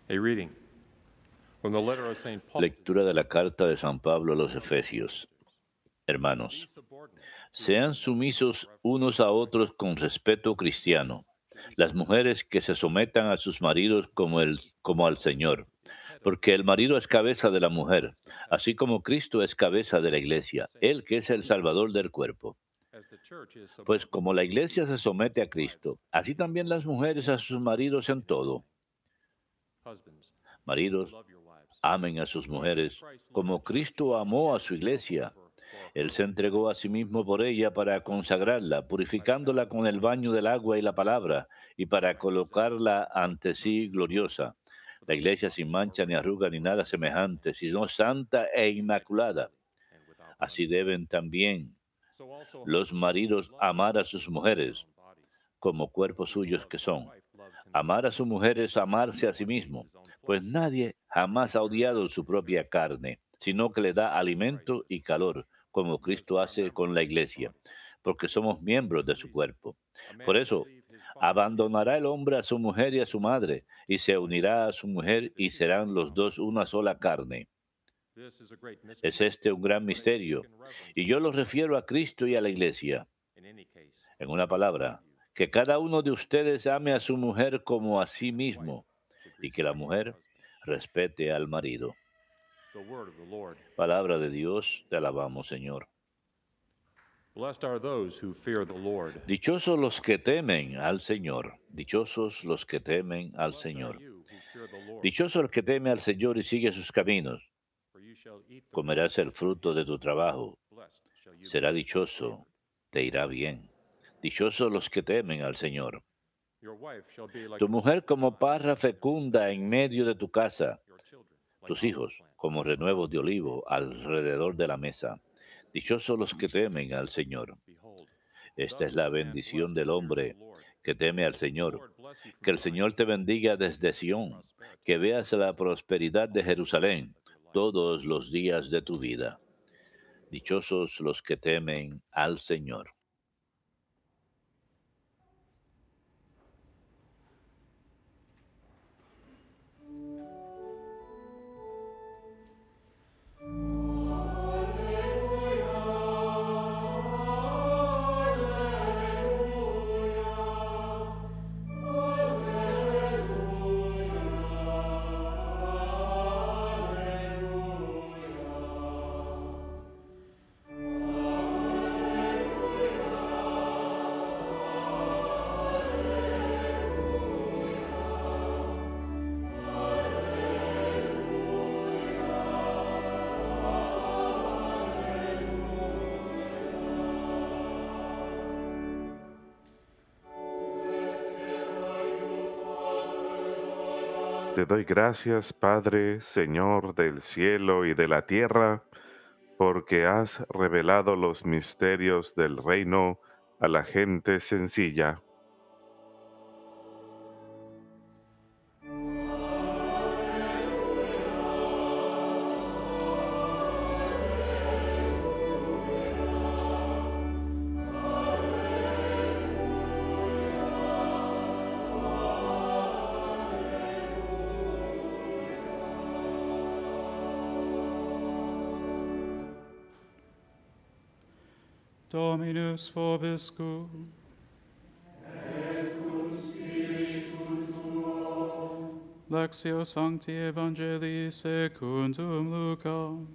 A reading from the letter of St. Paul Lectura de la carta de San Pablo a los Efesios. be Hermanos, subordinate to one sean another sumisos in reverence unos a otros con respeto cristiano. to each Las other, mujeres que se sometan a sus maridos como al Señor, is head of the porque el home, marido es cabeza de la as mujer, Christ is head, así como Cristo es cabeza de la so the iglesia, same él que es el Salvador del cuerpo. as the church is Pues subordinate como la to iglesia se somete a wives, Cristo, así be también las subordinate mujeres a sus maridos en in todo. everything. Husbands, Maridos, love your wives, amen a sus even as mujeres Christ loved the como church Cristo and amó a gave su himself iglesia. over for Él her se in the entregó a same sí way, mismo por ella para consagrarla, by the bath purificándola of the con el word, baño del agua y la palabra, y para might present colocarla herself ante virgin sí and spotless, gloriosa, la without iglesia spot sin or mancha ni wrinkle arruga ni or nada blemish in semejante, any. sino santa e She might be inmaculada. holy and without Así blemish. deben también So also los husbands should maridos love their amar a wives sus as their mujeres, own bodies. como cuerpos He who suyos que loves his son. wife loves himself. Amar a su mujer es amarse No a sí one hates mismo, his own pues flesh, nadie but jamás ha cares for odiado it su and propia cherishes it, carne, sino que le da as Christ alimento does y the church, calor, como because Cristo we are hace con members la of his iglesia, body. porque somos miembros For de this su reason, cuerpo. a Por man shall eso, leave his father and abandonará mother el hombre a su mujer y a and su cleave madre, y se to his unirá a wife, su mujer, and the y two shall serán los become dos one una flesh. sola carne. This is a great Es mystery, este un gran but I speak misterio, in reverence y yo lo to Christ refiero a and the Cristo y a la church. iglesia. In any case, En una each one of palabra, you que cada should uno de love ustedes his ame a wife, su mujer como a sí and the wife mismo, should y que la respect her mujer husband. respete al marido. The word of the Lord. Palabra de Dios, te alabamos, Señor. Blessed are those who fear the Lord. Dichosos los que temen al Señor. Dichosos los que temen al Blessed are Señor. you who fear the Lord, Dichoso el que teme al Señor y sigue sus caminos. for you shall eat the fruit Comerás el of your fruto de labor. tu trabajo. Blessed shall you be Será when dichoso, favored. te irá bien. Dichosos los que temen al Señor. Your wife shall be like Tu a mujer fruitful como vine parra in the fecunda recesses en of the medio de city, tu casa. your children like Tus olive hijos plants como around renuevos de the olivo table. alrededor de la mesa. Dichosos los que temen al Señor. Behold, Esta thus es is la the man bendición blessed del who fears the hombre Lord. que teme al The Señor. Lord bless you from Que el Señor Zion, te bendiga and give desde you Sión, prosperity que veas from la Israel prosperidad de all the days Jerusalén of your life. todos los días de tu vida. Dichosos los que temen al Señor. Te doy gracias, Padre, Señor del cielo y de la tierra, porque has revelado los misterios del reino a la gente sencilla. Dominus vobiscum. Lectio Sancti Evangelii secundum Lucam.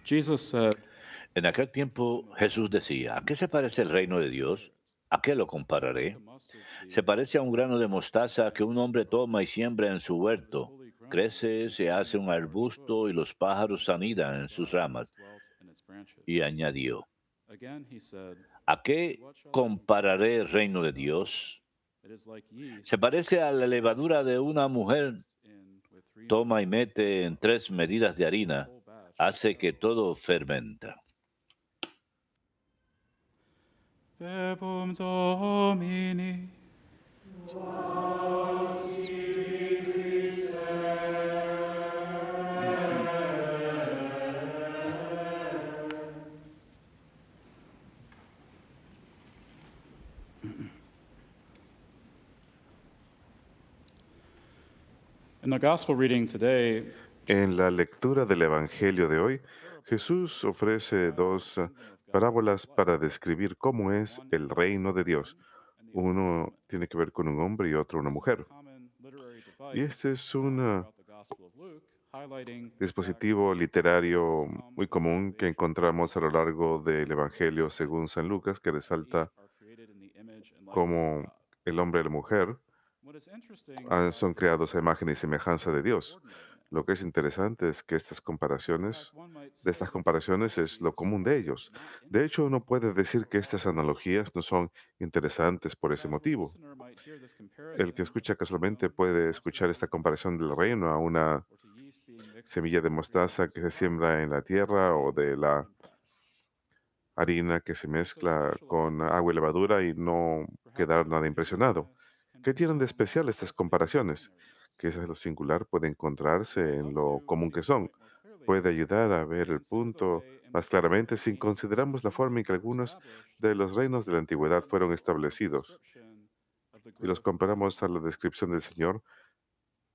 Jesus said, En aquel tiempo Jesús decía, ¿a qué se parece el reino de Dios? ¿A qué lo "It's like compararé? a mustard Se seed, parece a un grano de mostaza que un hombre toma y siembra en su when it is huerto. fully grown, Crece, you se plant hace it un a large arbusto y bush, los pájaros and birds of anidan the en sus sky ramas. dwelt in its Y branches." añadió, Again he said, ¿a "To qué what shall I compare the compararé el kingdom reino of de God? Dios? It is like Se yeast parece a la in a levadura leaven de una mujer. mixed in with 3 Toma y measures of mete en flour 3 medidas de until the harina. whole batch has Hace que dough." todo fermenta. Verbum Domini. In the gospel reading today, En la lectura del Evangelio de hoy, Jesús ofrece dos parábolas para describir cómo es el reino de Dios. Uno tiene que ver con un hombre y otro una this is a mujer. common literary Y device este es found un throughout the Gospel of Luke, highlighting the fact dispositivo that Jesus literario has come muy with común que salvation encontramos a lo largo del Evangelio según San Lucas, que as each resalta are created in the image and likeness of cómo God. el hombre y la mujer What is interesting about son these creados a imagen y comparisons semejanza de is their Dios. Lo que ordinariness. es interesante es que In fact, one might de say estas that these comparaciones es lo analogies común de are ellos. not De hecho, uno interesting puede decir for que that estas reason. analogías no son interesantes por A ese casual motivo. listener might hear this El que comparison of escucha the casualmente kingdom to puede mustard escuchar esta seed comparación del reino a una or to yeast being mixed with semilla de other mostaza ingredients que of se flour siembra en la and tierra o convey de no la impact. harina que se What's so mezcla special about con these agua y levadura y comparisons? no Perhaps quedar their nada impresionado. ordinariness can ¿Qué be tienen de found especial estas manifest in their comparaciones? Que ordinariness. es lo singular puede encontrarse I'd en love lo to común see que the son. point more clearly Puede ayudar a if ver we el consider the punto way in más which these claramente si reigns in consideramos la forma en Judaism que were algunos established de los reinos de la antigüedad compared fueron to our establecidos description of the y los growth of the comparamos kingdom. a la descripción del Señor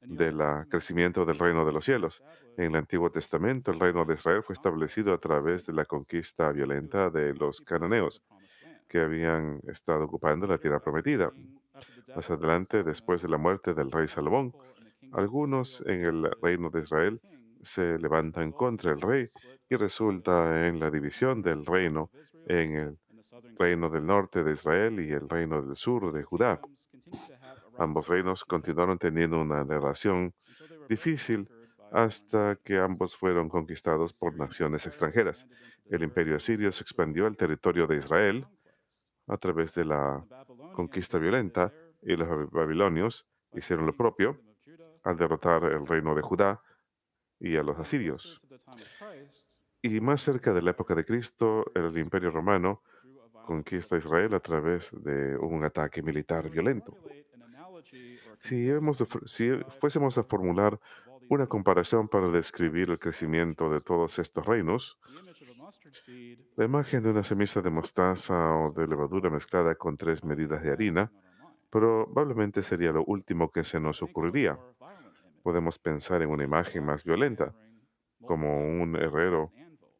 In the Old del Testament, crecimiento del the reino de los kingdom was cielos. En el established Antiguo Testamento, el reino de by Israel fue establecido conquest a of other través de la kingdoms. conquista It was violenta led by de the los people of the cananeos Promised Land. que habían estado ocupando la Later, tierra prometida. after the death Más of King adelante, después Solomon, de la muerte del rey some of the Salomón, people in the kingdom of algunos Israel en el revolted reino de against the Israel king, se which levantan resulted contra el in the rey split y of the kingdom resulta en la among división the del northern kingdom reino of Israel en el and the southern kingdom reino of del Judah. norte de Israel y el reino del The sur de two Judá. kingdoms continued to have a Ambos rivalry reinos with each other continuaron teniendo una relación until they were both difícil conquered by foreign hasta que nations. ambos fueron The conquistados por Assyrian naciones Empire extranjeras. expanded into the El imperio territory of asirio se Israel expandió al territorio de through Israel conquest, a través de and la the Babylonians conquista extended violenta their y los kingdom babilonios by hicieron lo defeating the propio kingdom of Judah al derrotar and el reino de Jerusalem. Judá y a los Now, closer asirios. to the time of Christ, Y the más Roman cerca de la época Empire de Cristo, el conquers imperio Israel romano through a violent conquista a military Israel a attack. través de un ataque If we militar were to violento. formulate an analogy or a Si comparison to si describe the fuésemos a growth formular of all these una comparación kingdoms para describir el established throughout crecimiento ancient de todos Israel, estos reinos, the image of a mustard seed la imagen de una is semilla de mostaza o de levadura mezclada con tres probably the medidas de last harina thing on our mind. probablemente sería lo último que se We nos think of a ocurriría. more violent image, Podemos pensar en una such as imagen más craftsmen violenta, hammering molten como metal un against herrero an anvil,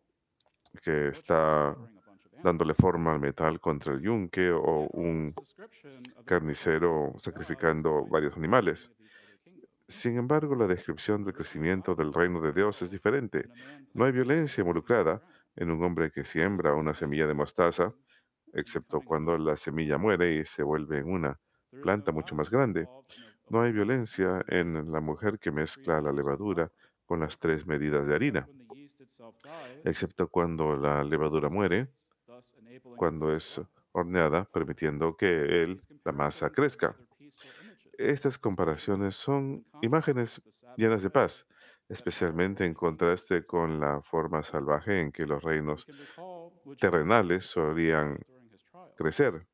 or que butchers está slaughtering a bunch of dándole animals. forma al metal contra el yunque o Yet our un Lord's description of the growth of the carnicero kingdom of God is sacrificando quite varios different from any animales. of these other kingdoms. Sin embargo, la descripción del There is no crecimiento del violence reino in de the Dios es world diferente. when a man No hay plants a grain violencia of wheat in the involucrada ground. en un hombre que Neither siembra does una seed semilla de start mostaza, growing and excepto becoming a cuando bush la or a semilla tree. muere y se vuelve en una There is no planta mucho más violence grande. involved in No hay avoiding violencia using en la yeast mujer que to mezcla la create yeast or levadura flour, con las tres medidas de except harina, when the yeast itself dies excepto cuando la and levadura becomes muere, baked, thus enabling the cuando dough to es rise. horneada, permitiendo que These la masa comparisons are crezca. rather peaceful images, Estas especially comparaciones when son contrasted imágenes with the savage llenas de way paz, that our especialmente en earthly kingdoms contraste con existed. la forma salvaje en que los We reinos can recall what Jesus said terrenales to Pontius solían Pilate during his trial. crecer.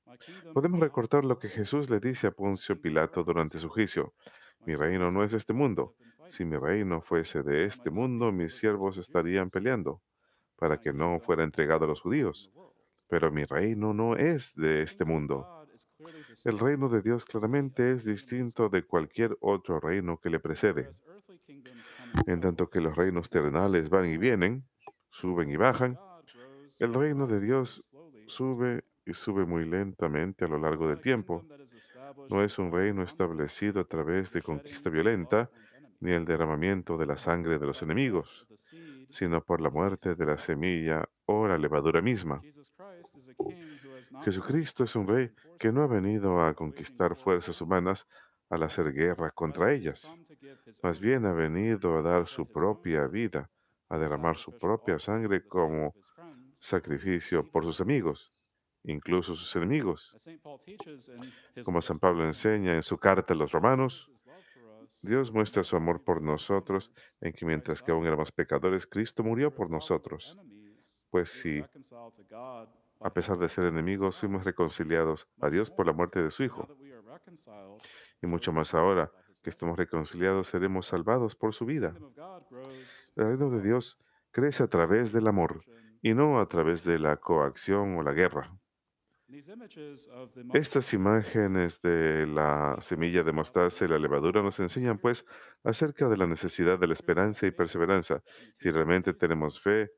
My kingdom is Podemos not of recordar this lo que world. Jesús le dice a If my Poncio kingdom were Pilato of this durante su world, juicio. my Mi reino servants no on es my este throne would mundo. have been fighting, Si mi reino fuese de that I este might not be mundo, mis delivered over siervos to the Jews. estarían peleando But para my que no kingdom fuera entregado a los is not from the judíos. world. Pero mi reino no es de The este kingdom of mundo. God is clearly El distinct reino de Dios from any claramente other es kingdom in this distinto de world. cualquier otro reino que le precede. Whereas earthly kingdoms come and En go, tanto que los reinos and rise terrenales and van y fall, vienen, the suben y kingdom of bajan, God grows el and reino de rises very Dios slowly over sube time. y sube muy lentamente a lo It is largo not del a tiempo. kingdom that is established No through es un violent reino conflict establecido a través or the de conquista shedding of the blood of violenta one's ni enemies, el derramamiento de la sangre de but los by the death enemigos, of the seed sino por la and the yeast muerte de la itself. semilla o la levadura misma. Jesus Christ is a king who has not come to Jesucristo es un conquer rey human que no ha forces venido a by waging conquistar war fuerzas against them. humanas al hacer guerra contra Rather, he has ellas. come to give his Más own bien ha life venido a and to dar shed su his own propia blood vida, a as a derramar su sacrificial propia offering for sangre the sake of como his friends, sacrificio por even sus his enemies. amigos, incluso sus enemigos. As St. Paul teaches in his Como San letter to the Pablo Romans, enseña en su carta a los God shows romanos, his love for us Dios muestra in su that while amor we were por yet nosotros sinners, en que Christ mientras que died aún for éramos us. pecadores, Cristo murió por For while we were nosotros. enemies, Pues we were si, reconciled to God a by his pesar de death ser on the enemigos, fuimos cross. reconciliados a Much Dios por la more, muerte de su now Hijo, that we are reconciled, y shall we mucho be más saved ahora by his que death. estamos reconciliados, seremos salvados por su The vida. kingdom of God grows El reino through de love, Dios crece a not través through del amor coercion y or no a través manipulation. de la coacción o la guerra. These images of the Estas mustard imágenes de la semilla de mostaza y la levadura nos enseñan, pues, acerca de la necesidad de la esperanza y perseverancia. Si realmente tenemos fe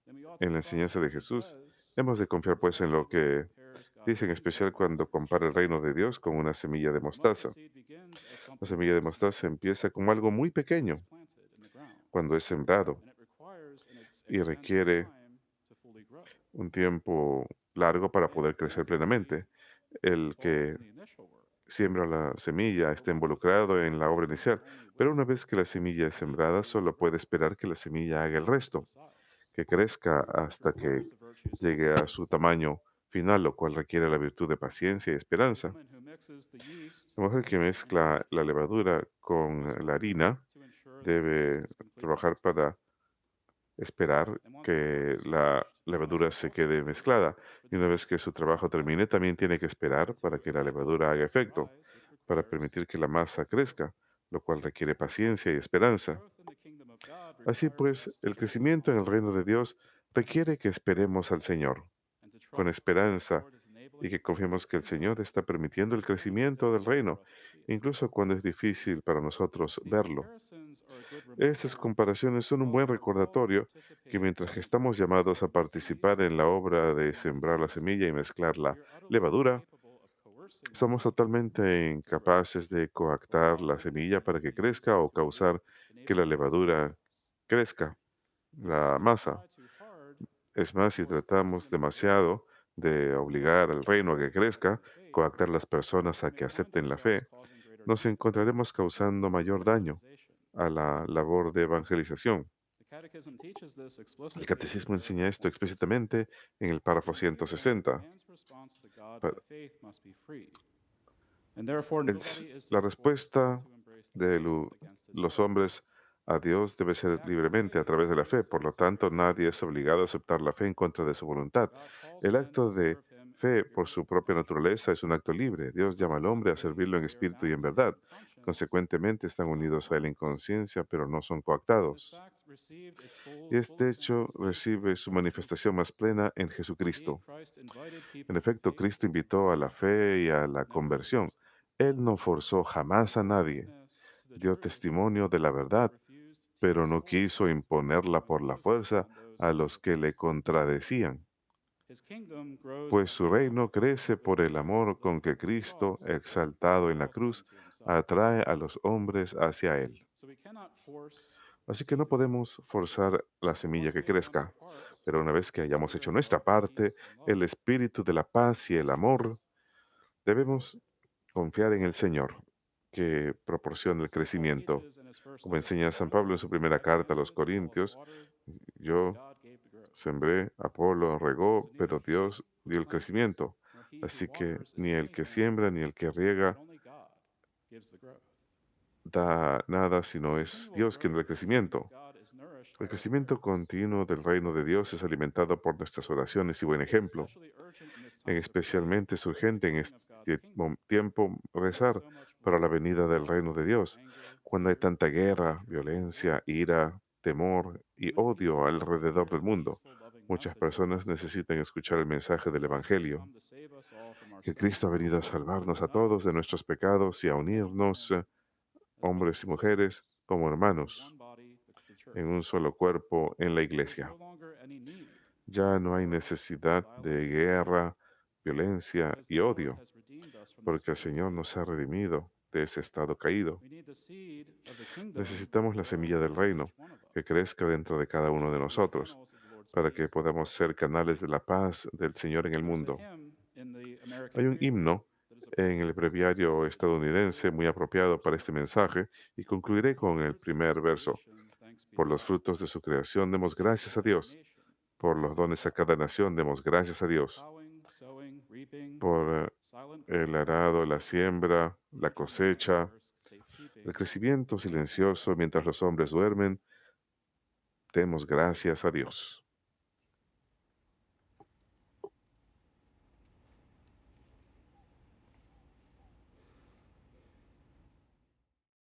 then we ought to en la trust enseñanza de what he Jesús, says, hemos de confiar, pues, en lo especially when he que compares God's dice, en kingdom especial to cuando compara el sugar. reino de Dios con una semilla de The mustard mostaza. seed begins as La something semilla de very small mostaza empieza como algo muy when pequeño it's planted in the ground, cuando es sembrado and it requires an y extended requiere time to fully grow. un tiempo largo para Man who poder crecer plants the seed plenamente. is El involved que in the initial work, siembra la semilla but está once the seed is involucrado en la obra planted, he can inicial, only pero wait una vez que la for semilla the es seed to sembrada, fully solo grow puede esperar que la semilla haga el and reap the resto, results. que crezca Which hasta que requires the virtues of llegue a patience su and hope. tamaño final, lo cual requiere la virtud de paciencia y The esperanza. woman who mixes the yeast La mujer que into mezcla enough la flour levadura must con la work harina to ensure that the yeast debe is completely trabajar mixed in. para esperar And once her work que is la finished, she must levadura se also quede wait mezclada. for Y the una vez yeast que su to take trabajo effect termine, también tiene que esperar and para to que la enable the levadura haga dough to efecto, rise, which para requires permitir que la masa patience and hope. crezca, lo cual requiere paciencia y esperanza. Growth in the kingdom of God Así requires pues, us to el wait crecimiento en on el reino de Dios requiere que esperemos al Señor and to con trust that the esperanza Lord is y enabling que growth confiemos que el even Señor está permitiendo el when it's crecimiento del difficult for reino, us to see it. incluso cuando es difícil para nosotros These verlo. comparisons are a good Estas reminder comparaciones son un while we buen are called to recordatorio que participate mientras que in estamos llamados a sowing the seed participar en la and obra de mixing the sembrar la yeast, semilla y mezclar la we are utterly levadura, incapable of coercing the somos seed totalmente to grow. incapaces de But we're coactar la also semilla para dependent on que the yeast crezca o to causar que enable la growth in our levadura works. crezca, In fact, la if we masa. try too hard Es to más, si force the seed tratamos into the ground, demasiado de or force obligar al others reino a to que participate crezca, in the faith, coactar a las personas we a que may find acepten la ourselves fe, causing greater nos damage encontraremos causando than mayor daño evangelization. a la labor de evangelización. The Catechism teaches this El explicitly in catecismo enseña paragraph esto 160. explícitamente en el párrafo From the beginning, 160. man's response to God Pa- by faith must be free, and therefore el s- nobody is to la be forced respuesta to embrace the de faith against his los will. hombres a Dios debe The ser act of libremente a faith través de la fe. is Por lo tanto, exemplary. nadie es obligado a aceptar la fe en contra de su voluntad. God calls El men acto to de serve him in fe por spirit su and propia in truth. naturaleza es un acto libre. Dios llama Since al by hombre a faith servirlo en we are espíritu y bound en to him verdad. in conscience, Consecuentemente, están but not unidos a él en forced. conciencia, pero no son This coactados. fact received its Y este fullest hecho manifestation recibe in su Christ manifestación Jesus. más plena en Indeed, Jesucristo. Christ invited people En to efecto, faith Cristo invitó a la fe y a la but never conversión. forced them. Él no forzó jamás a He bore nadie. witness to the Dio truth, testimonio de la but verdad, refused to pero use no quiso force imponerla to por la impose it fuerza on those a who los stood que le opposed. contradecían, His kingdom grows pues by the su love reino crece with por el which Christ, amor con delivered que on the Cristo, cross, exaltado en la draws men cruz, to himself. atrae a los hombres hacia Él. So we cannot force the Así que no seed. podemos forzar la But semilla once que we have done our crezca, part, pero una vez que the hayamos hecho spirit nuestra of parte, peace and el love espíritu de la paz y el trusts. amor, debemos confiar en el Señor, que proporciona el St. Paul crecimiento. teaches in his first Como epistle, enseña San Pablo en therefore, su since primera I carta a los planted, Apollos Corintios, watered, but yo God gave the growth. sembré, Apolo regó, So neither pero he Dios who dio el plants crecimiento. nor he who Así que waters is ni el que anything, siembra ni el que but riega only God gives the growth. da nada, sino es Continual Dios quien da growth el in the kingdom of crecimiento. God is nourished El by our crecimiento prayers. continuo del reino de Dios es alimentado por nuestras oraciones y buen It is ejemplo. especially urgent in this En time to pray especialmente es for the urgente en coming of God's este kingdom. tiempo There is rezar so much para la war, venida del reino de violence, Dios, anger, cuando hay fear, tanta and guerra, hatred in the world. violencia, ira, temor So y many odio people need to alrededor hear del the mundo. peaceful, loving Muchas message of the personas gospel. necesitan escuchar el mensaje del Christ has Evangelio, come to save us all from our que sins Cristo ha venido a and salvarnos to a unite todos de us, nuestros pecados y a men and unirnos, women, as hombres brothers y and mujeres, sisters, como into hermanos, one body, the church. en un solo cuerpo en la There is iglesia. no longer any need Ya for no hay war, necesidad de violence, and anger, guerra, violencia because the y Lord odio, has redeemed us from this porque el filth. Señor nos ha redimido de ese estado caído. We need the seed of the kingdom to Necesitamos la grow semilla del within reino each one of que us, crezca dentro de so cada that we uno de may be nosotros, channels of the Lord's para peace. que podamos ser canales de la paz del Señor en el There is a mundo. hymn in the American Hay un breviary himno that is en el appropriate for this breviario message. estadounidense muy apropiado para este mensaje y concluiré For the con el fruits of his primer verso. creation, thanks be to Por los God. frutos de su creación demos Gifts to gracias a every Dios. nation, Por los praise our dones a God. cada nación demos gracias a Dios. Plowing, sowing, reaping, Por silent el growth and arado, rest, la siembra, la future rain cosecha, showers, safekeeping, el crecimiento delights in God. silencioso mientras los hombres duermen, demos gracias a Dios.